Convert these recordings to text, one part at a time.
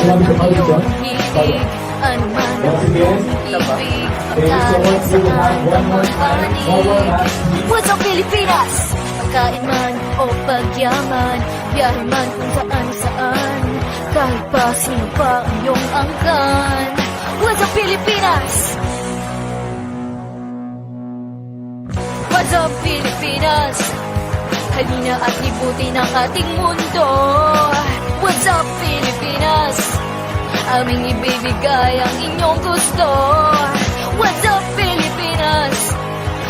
ang iyong ibig. Ano man ang iyong ibig, pagkain saan ka magpanig. What's up, Pilipinas? Pagkain man o pagyaman, biyahe man kung saan-saan, kahit pa sino pa ang iyong angkan. What's up, Pilipinas? What's up, Pilipinas? Halina at libutin ang ating mundo. What's up, Pilipinas? Aming ibibigay ang inyong gusto. What's up, Pilipinas?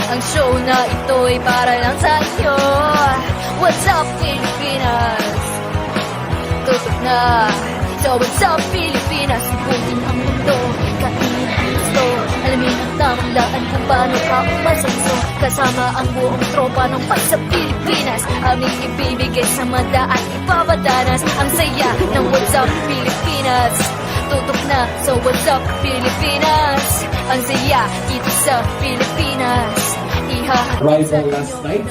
Ang show na ito'y para lang sa inyo. What's up, Pilipinas? Tutok na. So what's up, Pilipinas? Libutin ang mundo, kainin ang gusto. Alamin ang tamang daan kung paano ka umasenso. Kasama ang buong tropa ng pag sa Pilipinas. Aming ibibigay sa mata at ipapadanas ang saya ng what's up, Pilipinas. Tutok na, so what's up, Pilipinas? Ang saya dito sa Pilipinas. Arrival last night,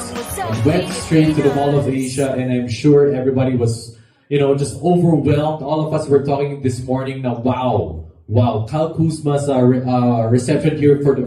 went straight to the Mall of Asia, and I'm sure everybody was, just overwhelmed. All of us were talking this morning now. Wow, Kuzma's reception here for the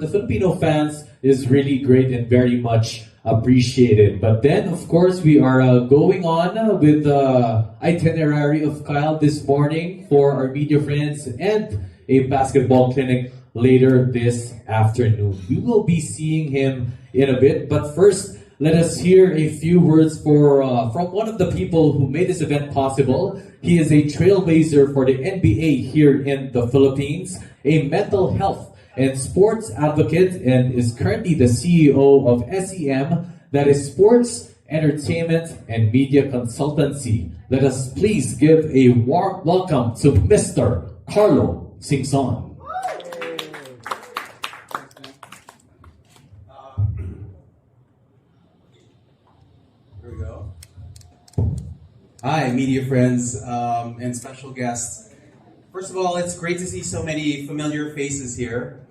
Filipino fans is really great and very much appreciated. But then, of course, we are going on with the itinerary of Kyle this morning for our media friends and a basketball clinic later this afternoon. We will be seeing him in a bit, but first, let us hear a few words from one of the people who made this event possible. He is a trailblazer for the NBA here in the Philippines, a mental health and sports advocate, and is currently the CEO of SEM, that is Sports, Entertainment, and Media Consultancy. Let us please give a warm welcome to Mr. Carlo Singson. Hi, media friends and special guests. First of all, it's great to see so many familiar faces here.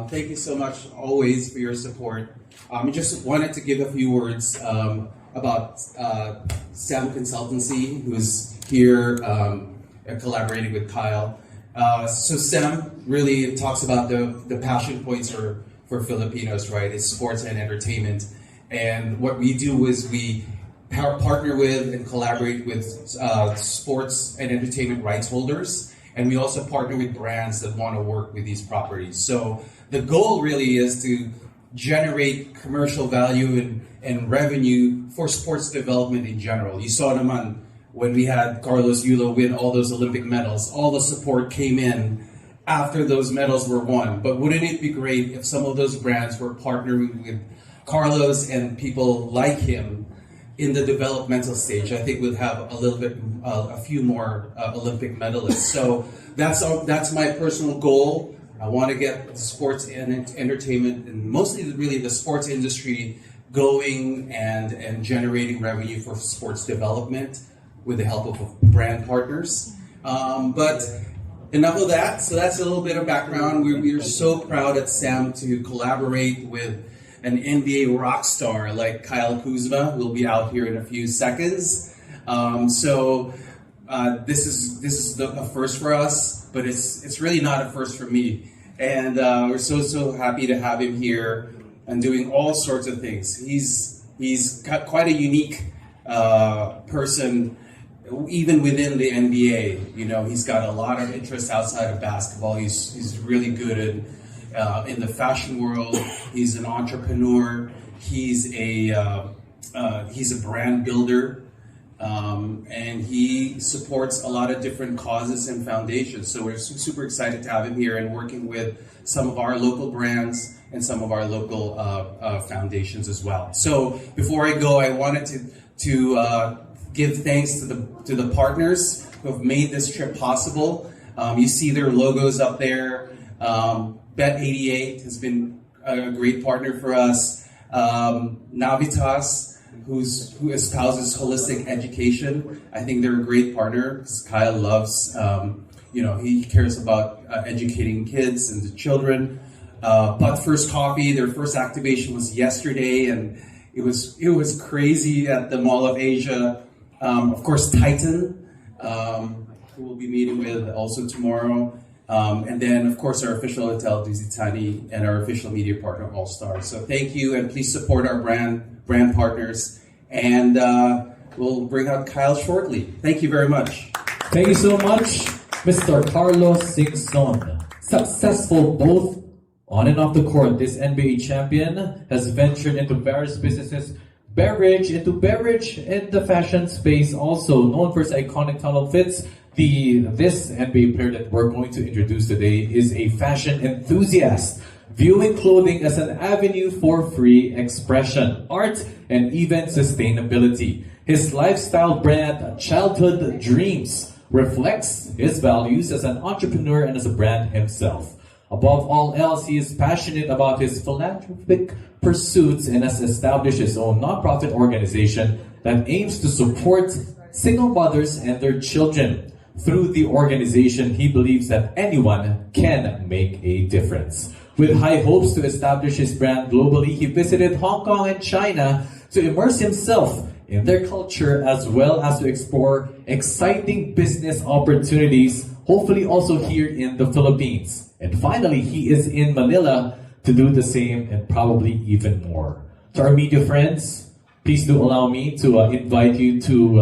Thank you so much always for your support. I just wanted to give a few words about SEM Consultancy, who's here collaborating with Kyle. So SEM really talks about the passion points for Filipinos, right? It's sports and entertainment. And what we do is we partner with and collaborate with sports and entertainment rights holders, and we also partner with brands that want to work with these properties. So the goal really is to generate commercial value and revenue for sports development in general. You saw naman when we had Carlos Yulo win all those Olympic medals, all the support came in after those medals were won. But wouldn't it be great if some of those brands were partnering with Carlos and people like him in the developmental stage? I think we'd have a few more Olympic medalists. So that's my personal goal. I want to get the sports and entertainment, and mostly really the sports industry, going and generating revenue for sports development with the help of brand partners. But enough of that. So that's a little bit of background. We are so proud at SEM to collaborate with an NBA rock star like Kyle Kuzma. Will be out here in a few seconds. This is a first for us, but it's really not a first for me. And we're so happy to have him here and doing all sorts of things. He's got quite a unique person, even within the NBA. He's got a lot of interest outside of basketball. He's really good in the fashion world. He's an entrepreneur. He's a brand builder, and he supports a lot of different causes and foundations. So we're super excited to have him here and working with some of our local brands and some of our local foundations as well. So before I go, I wanted to give thanks to the partners who have made this trip possible. You see their logos up there. Bet88 has been a great partner for us. Navitas, who espouses holistic education. I think they're a great partner because Kyle loves, he cares about educating kids and the children. But First Coffee, their first activation was yesterday, and it was crazy at the Mall of Asia. Of course, Titan. who we'll be meeting with also tomorrow. And then, of course, our official Hotel Duzitani and our official media partner, All Stars. So thank you, and please support our brand partners. And we'll bring out Kyle shortly. Thank you very much. Thank you so much, Mr. Carlos Singson. Successful both on and off the court, this NBA champion has ventured into various businesses, beverage in the fashion space, also known for his iconic tunnel fits. This NBA player that we're going to introduce today is a fashion enthusiast, viewing clothing as an avenue for free expression, art, and even sustainability. His lifestyle brand, Childhood Dreams, reflects his values as an entrepreneur and as a brand himself. Above all else, he is passionate about his philanthropic pursuits and has established his own nonprofit organization that aims to support single mothers and their children. Through the organization, he believes that anyone can make a difference. With high hopes to establish his brand globally, he visited Hong Kong and China to immerse himself in their culture as well as to explore exciting business opportunities, hopefully also here in the Philippines. And finally, he is in Manila to do the same and probably even more. To our media friends, please do allow me to invite you to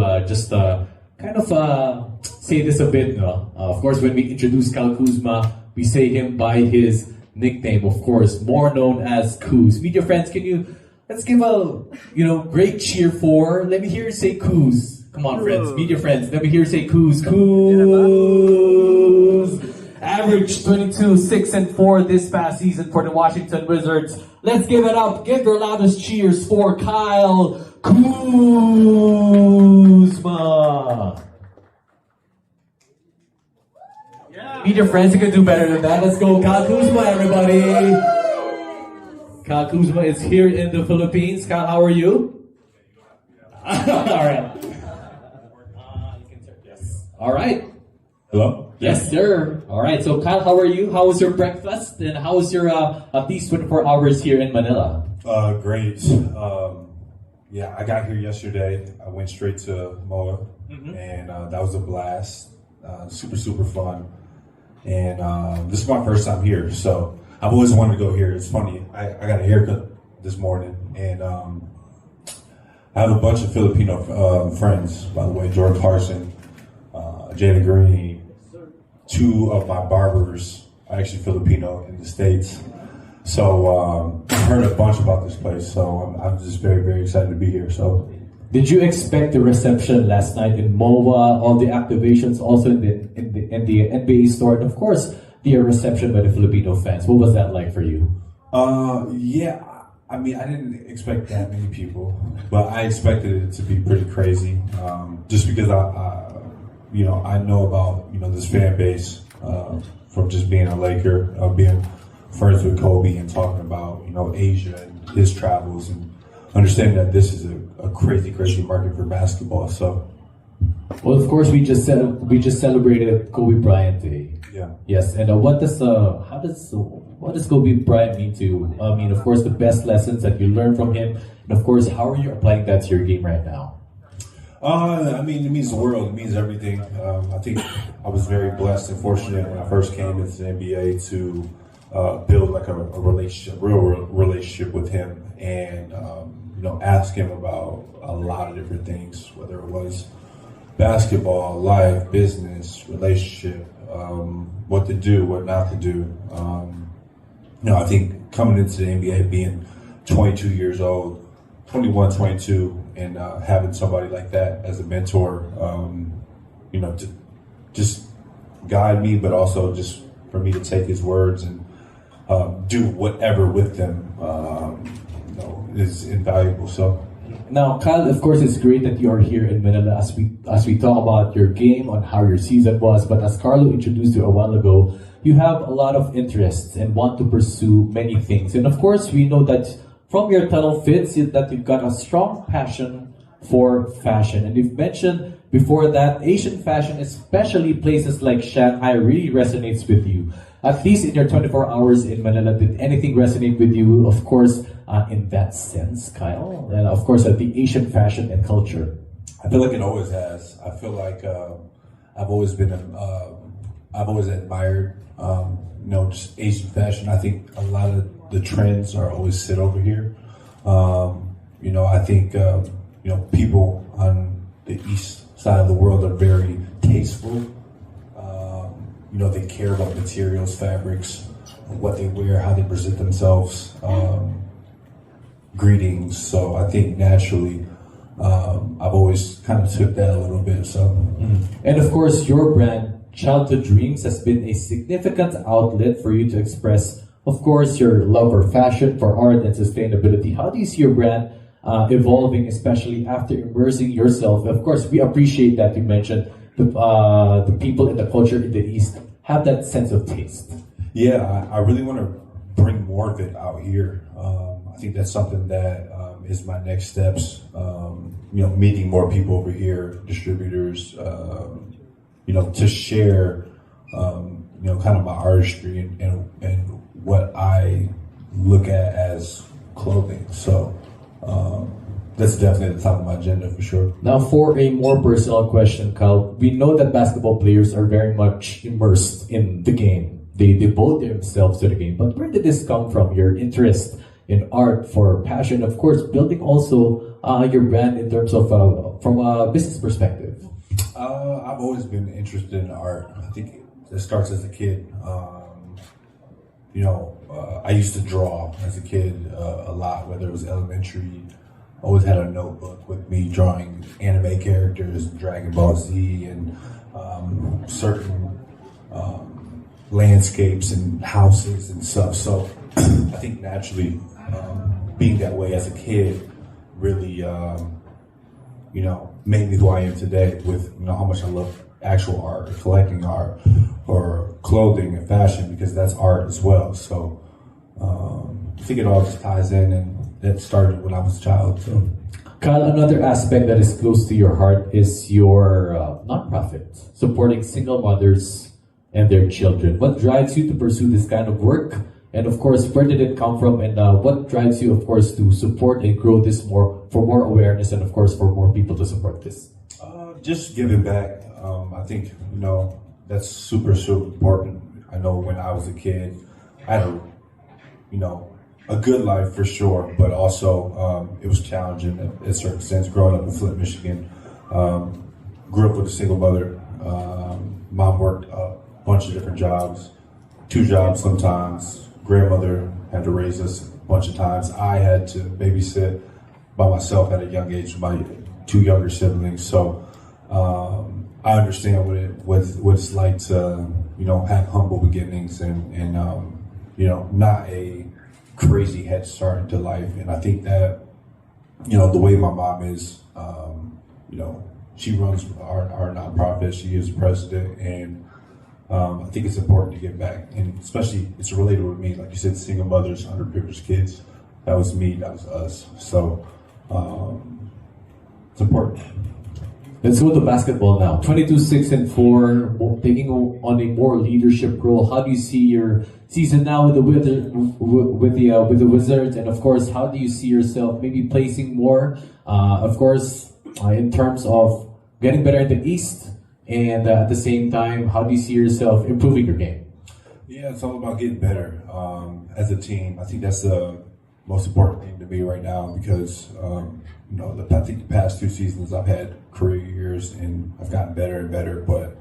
say this a bit. Of course, when we introduce Kuzma, we say him by his nickname, of course, more known as Kuz. Media friends, let's give a great cheer for. Let me hear you say Kuz. Come on, friends, media friends. Let me hear you say Kuz. Kuz. Average 22, 6 and 4 this past season for the Washington Wizards. Let's give it up. Give your loudest cheers for Kyle Kuzma. Yeah. Media friends, you can do better than that. Let's go, Kyle Kuzma, everybody. Kyle Kuzma is here in the Philippines. Kyle, how are you? All right. All right. Hello? Yes, sir. All right. So, Kyle, how are you? How was your breakfast? And how was your at least 24 hours here in Manila? Great. Yeah, I got here yesterday. I went straight to MOA, and that was a blast. Super fun. And this is my first time here, so I've always wanted to go here. It's funny. I got a haircut this morning, and I have a bunch of Filipino friends, by the way. Jordan Clarkson, Jada Green. Two of my barbers are actually Filipino in the States. So I've heard a bunch about this place, so I'm just very excited to be here. So, did you expect the reception last night in MOA, all the activations also in the NBA store, and of course the reception by the Filipino fans? What was that like for you? Yeah, I mean, I didn't expect that many people, but I expected it to be pretty crazy, just because I know about this fan base from just being a Laker, being friends with Kobe, and talking about Asia and his travels, and understanding that this is a crazy market for basketball. So, well, of course, we just celebrated Kobe Bryant Day. Yeah. Yes, and what does Kobe Bryant mean to you? I mean, of course, the best lessons that you learned from him, and of course, how are you applying that to your game right now? I mean, it means the world. It means everything. I think I was very blessed and fortunate when I first came into the NBA to build like a relationship, real relationship with him, and ask him about a lot of different things, whether it was basketball, life, business, relationship, what to do, what not to do. I think coming into the NBA, being 22 years old, 21, 22, and having somebody like that as a mentor, to just guide me, but also just for me to take his words and do whatever with them, is invaluable. So. Now, Kyle, of course, it's great that you are here in Manila as we talk about your game, on how your season was. But as Carlo introduced you a while ago, you have a lot of interests and want to pursue many things. And of course, we know that from your tunnel fits that you've got a strong passion for fashion. And you've mentioned before that Asian fashion, especially places like Shanghai, really resonates with you. At least in your 24 hours in Manila, did anything resonate with you, of course, in that sense, Kyle? And of course, the Asian fashion and culture. I feel like it always has. I feel like I've always been, I've always admired, just Asian fashion. I think a lot of the trends are always sit over here. I think, people on the east side of the world are very tasteful. They care about materials, fabrics, what they wear, how they present themselves, greetings. So I think naturally, I've always kind of took that a little bit. So, And of course, your brand, Childhood Dreams, has been a significant outlet for you to express, of course, your love for fashion, for art, and sustainability. How do you see your brand evolving, especially after immersing yourself? Of course, we appreciate that you mentioned the people in the culture in the East have that sense of taste. Yeah, I really want to bring more of it out here. I think that's something that is my next steps. Meeting more people over here, distributors, to share, kind of my artistry and what I look at as clothing. So that's definitely at the top of my agenda for sure. Now, for a more personal question, Kyle, we know that basketball players are very much immersed in the game. They devote themselves to the game. But where did this come from? Your interest in art, for passion, of course, building also your brand in terms of from a business perspective. I've always been interested in art. I think it starts as a kid. I used to draw as a kid a lot, whether it was elementary. Always had a notebook with me drawing anime characters, Dragon Ball Z, and certain landscapes and houses and stuff. So I think naturally, being that way as a kid really, made me who I am today with, how much I love actual art, or collecting art, or clothing and fashion, because that's art as well. So I think it all just ties in, and that started when I was a child. So. Kyle, another aspect that is close to your heart is your nonprofit, supporting single mothers and their children. What drives you to pursue this kind of work? And of course, where did it come from? And what drives you, of course, to support and grow this more, for more awareness, and of course, for more people to support this? Just giving back. I think, that's super, super important. I know when I was a kid, I had a good life for sure, but also it was challenging in a certain sense. Growing up in Flint, Michigan, grew up with a single mother. Mom worked a bunch of different jobs, 2 jobs sometimes. Grandmother had to raise us a bunch of times. I had to babysit by myself at a young age with my 2 younger siblings. So I understand what it's like to have humble beginnings and not a crazy head start into life. And I think that the way my mom is, she runs our nonprofit. She is president, and I think it's important to give back, and especially it's related with me, like you said, single mothers, underprivileged kids. That was me, that was us. So it's important. Let's go to basketball now. 22-6-4, taking on a more leadership role. How do you see your season now with the Wizards, and of course, how do you see yourself maybe placing more? Of course, in terms of getting better in the East, and at the same time, how do you see yourself improving your game? Yeah, it's all about getting better as a team. I think that's the most important thing to me right now, because I think the past 2 seasons I've had career years and I've gotten better and better, but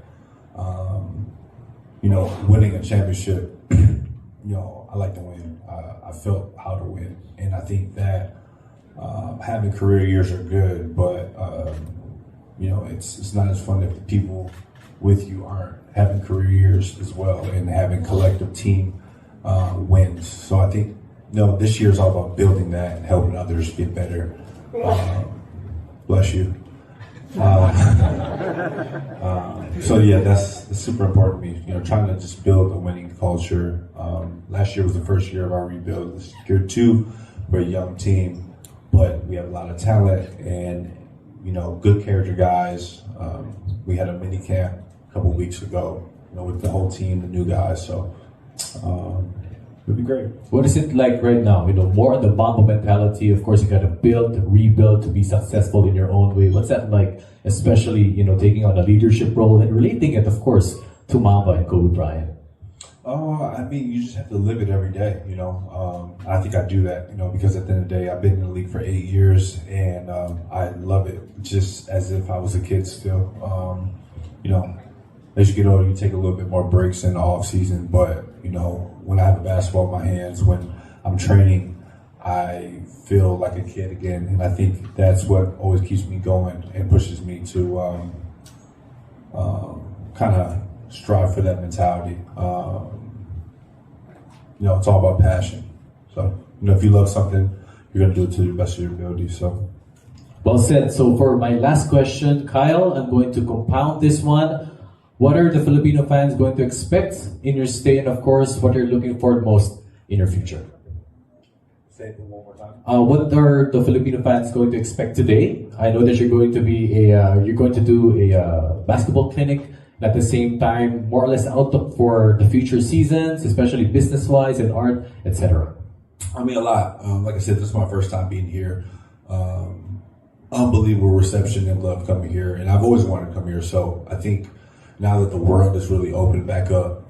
winning a championship, I like to win. I felt how to win, and I think that having career years are good, but it's not as fun if the people with you aren't having career years as well, and having collective team wins. So I think this year is all about building that and helping others get better. Bless you. So yeah, that's super important to me. Trying to just build a winning culture. Last year was the first year of our rebuild. This year 2, we're a young team, but we have a lot of talent and good character guys. We had a mini camp a couple weeks ago, with the whole team, the new guys. So It'll be great. What is it like right now? You know, more on the Mamba mentality. Of course, you got to build, rebuild to be successful in your own way. What's that like, especially, you know, taking on a leadership role and relating it, of course, to Mamba and Kobe Bryant? I mean, you just have to live it every day, you know. I think I do that, you know, because at the end of the day, I've been in the league for 8 years, and I love it just as if I was a kid still. You know, as you get older, you take a little bit more breaks in the off season, but you know, when I have a basketball in my hands, when I'm training, I feel like a kid again, and I think that's what always keeps me going and pushes me to kind of strive for that mentality. You know, it's all about passion. So, you know, if you love something, you're going to do it to the best of your ability. So, well said. So for my last question, Kyle, I'm going to compound this one. What are the Filipino fans going to expect in your stay, and of course, what you're looking for most in your future? say it one more time. What are the Filipino fans going to expect today? I know that you're going to do a basketball clinic. And at the same time, more or less outlook for the future seasons, especially business-wise and art, etc. I mean, a lot. Like I said, this is my first time being here. Unbelievable reception and love coming here, and I've always wanted to come here. So I think now that the world is really opening back up,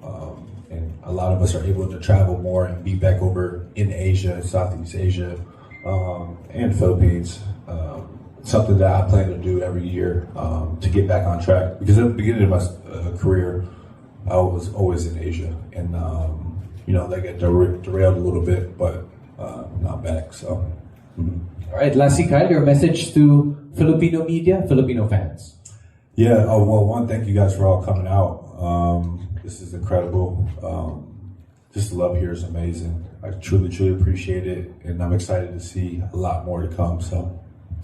and a lot of us are able to travel more and be back over in Asia, Southeast Asia, and Philippines, something that I plan to do every year to get back on track. Because at the beginning of my career, I was always in Asia, and that got derailed a little bit, but now I'm back. So. Mm-hmm. All right, lastly, Kyle, your message to Filipino media, Filipino fans. Yeah, well, one, thank you guys for all coming out. This is incredible. Just the love here is amazing. I truly, truly appreciate it, and I'm excited to see a lot more to come. So,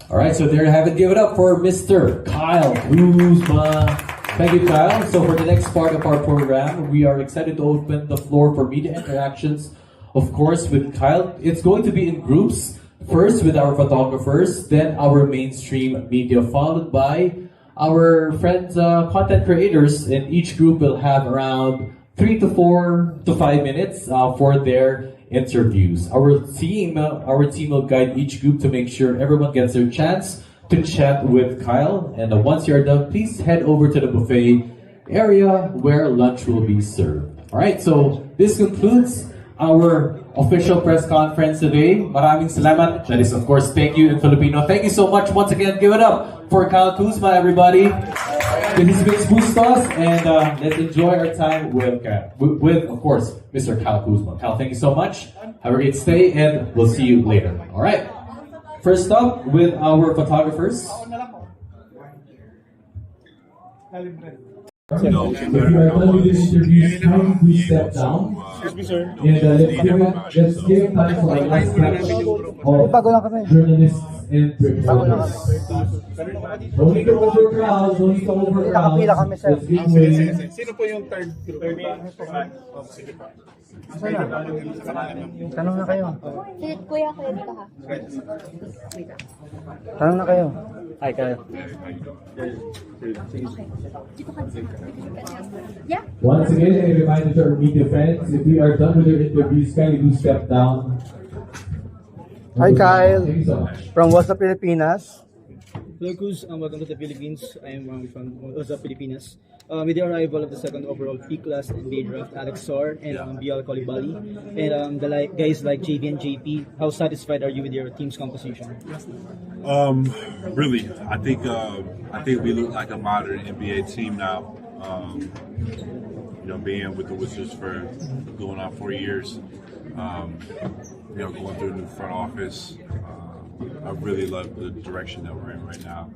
all right, so there you have it. Give it up for Mr. Kyle Kuzma. Thank you, Kyle. So for the next part of our program, we are excited to open the floor for media interactions. Of course, with Kyle, it's going to be in groups. First with our photographers, then our mainstream media, followed by our friends, content creators, and each group will have around 3 to 4 to 5 minutes for their interviews. Our team will guide each group to make sure everyone gets their chance to chat with Kyle. And once you're done, please head over to the buffet area where lunch will be served. All right, so this concludes our official press conference today. Maraming salamat. That is, of course, thank you in Filipino. Thank you so much. Once again, give it up for Kyle Kuzma, everybody. This is Vince Bustos, and let's enjoy our time with, of course, Mr. Kyle Kuzma. Kyle, thank you so much. Have a great stay, and we'll see you later. All right. First up, with our photographers. If you are done with this interview, kindly please step down. Excuse me, sir. And let's give time for the last batch of journalists and reporters. Don't need to overcrowd, don't need to overcrowd. Let's give way. Sino po yung third group? Sige pa. Tanong na kayo. Kuya, dito ha. Tanong na kayo. Hi, kayo. Yeah. Once again, a reminder to our media friends, if we are done with your interviews, kindly do step down. Hi, Kyle. Thank you so much. From What's Up Pilipinas. Hello, Kuz. Welcome to the Philippines. I am from Kuzma, Pilipinas. With the arrival of the second overall P-class NBA draft, Alex Sor and Bial Kolibali, and guys like JV and JP, how satisfied are you with your team's composition? Really, I think we look like a modern NBA team now. Being with the Wizards for going on 4 years, going through a new front office. I really love the direction that we're in right now.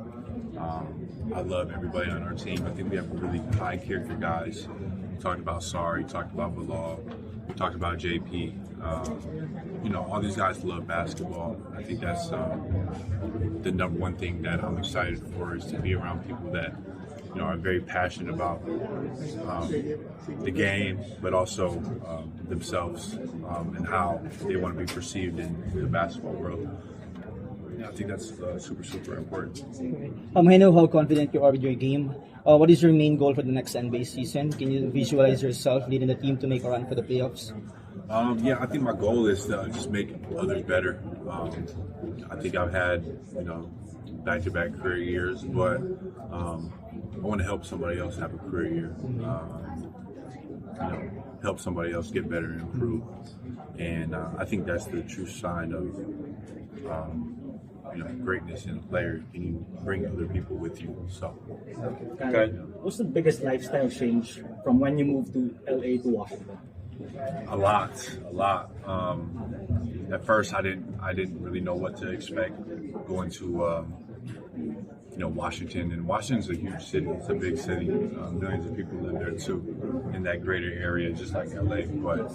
I love everybody on our team. I think we have really high character guys. We talked about Sari, talked about Bilal, we talked about JP. All these guys love basketball. I think that's the number one thing that I'm excited for, is to be around people that are very passionate about the game, but also themselves and how they want to be perceived in the basketball world. I think that's super, super important. I know how confident you are with your game. What is your main goal for the next NBA season? Can you visualize yourself leading the team to make a run for the playoffs? Yeah, I think my goal is to just make others better. I think I've had, back-to-back career years, but I want to help somebody else have a career year. Help somebody else get better and improve. And I think that's the true sign of, greatness in a player. Can you bring other people with you? So, Kyle, what's the biggest lifestyle change from when you moved to LA to Washington? a lot. At first, I didn't really know what to expect going to Washington. And Washington's a huge city. It's a big city. Millions of people live there too, in that greater area, just like LA. But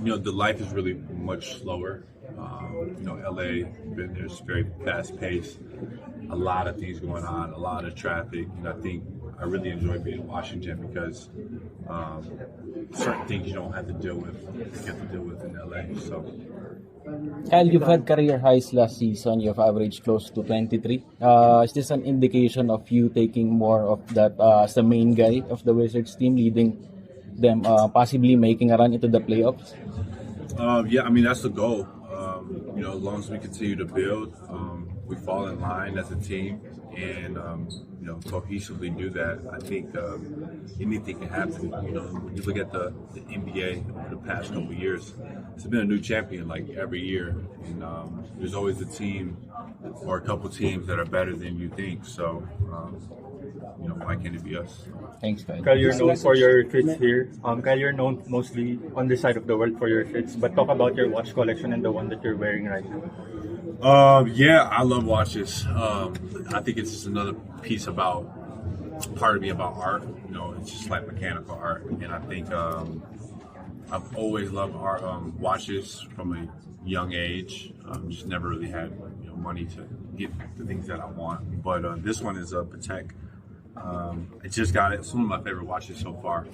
the life is really much slower. LA, there's very fast paced, a lot of things going on, a lot of traffic, and I think I really enjoy being in Washington because certain things you don't have to deal with, you have to deal with in LA. So. Kyle, you've had career highs last season. You've averaged close to 23. Is this an indication of you taking more of that as the main guy of the Wizards team, leading them possibly making a run into the playoffs? Yeah, I mean, that's the goal. As long as we continue to build, we fall in line as a team and, cohesively do that. I think anything can happen. When you look at the NBA over the past couple of years, it's been a new champion like every year. And there's always a team or a couple teams that are better than you think. So, why can't it be us? Thanks, Kyle. Kyle, you're known for your fits here. Kyle, you're known mostly on this side of the world for your fits, but talk about your watch collection and the one that you're wearing right now. Yeah, I love watches. I think it's just another piece about part of me about art. It's just like mechanical art, and I think I've always loved art, watches from a young age. Just never really had money to get the things that I want. But this one is a Patek. I just got it. It's one of my favorite watches so far.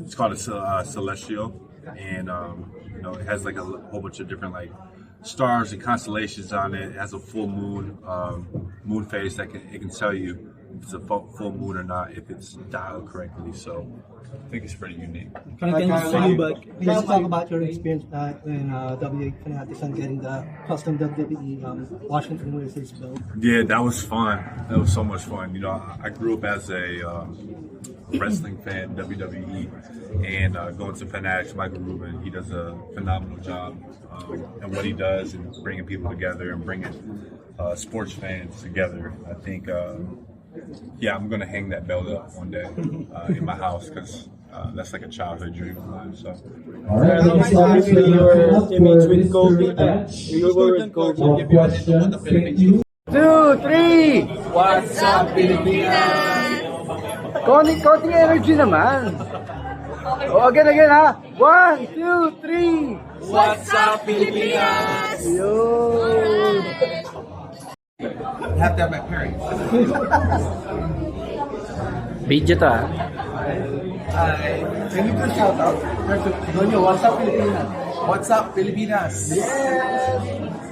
It's called a Celestial, and it has like a whole bunch of different like stars and constellations on it. It has a full moon phase that it can tell you if it's a full moon or not, if it's dialed correctly. So I think it's pretty unique. Can you talk about your experience in WA Fanatics and getting the custom WWE Washington Wizards build? Yeah, that was fun. That was so much fun. I grew up as a wrestling fan, WWE, and going to Fanatics, Michael Rubin, he does a phenomenal job and what he does and bringing people together and bringing sports fans together. I think, I'm going to hang that belt up one day in my house because that's like a childhood dream of mine. So. All right, Your image with Kobe. You were with Kobe. Thank you. 2, 3! What's up, Pilipinas? Konting energy naman. Again ha. 1, 2, 3! What's up, Pilipinas? Yun! You have to have my parents. Video to Can you do shout out? What's up, Pilipinas? What's up, Filipinas? Yes!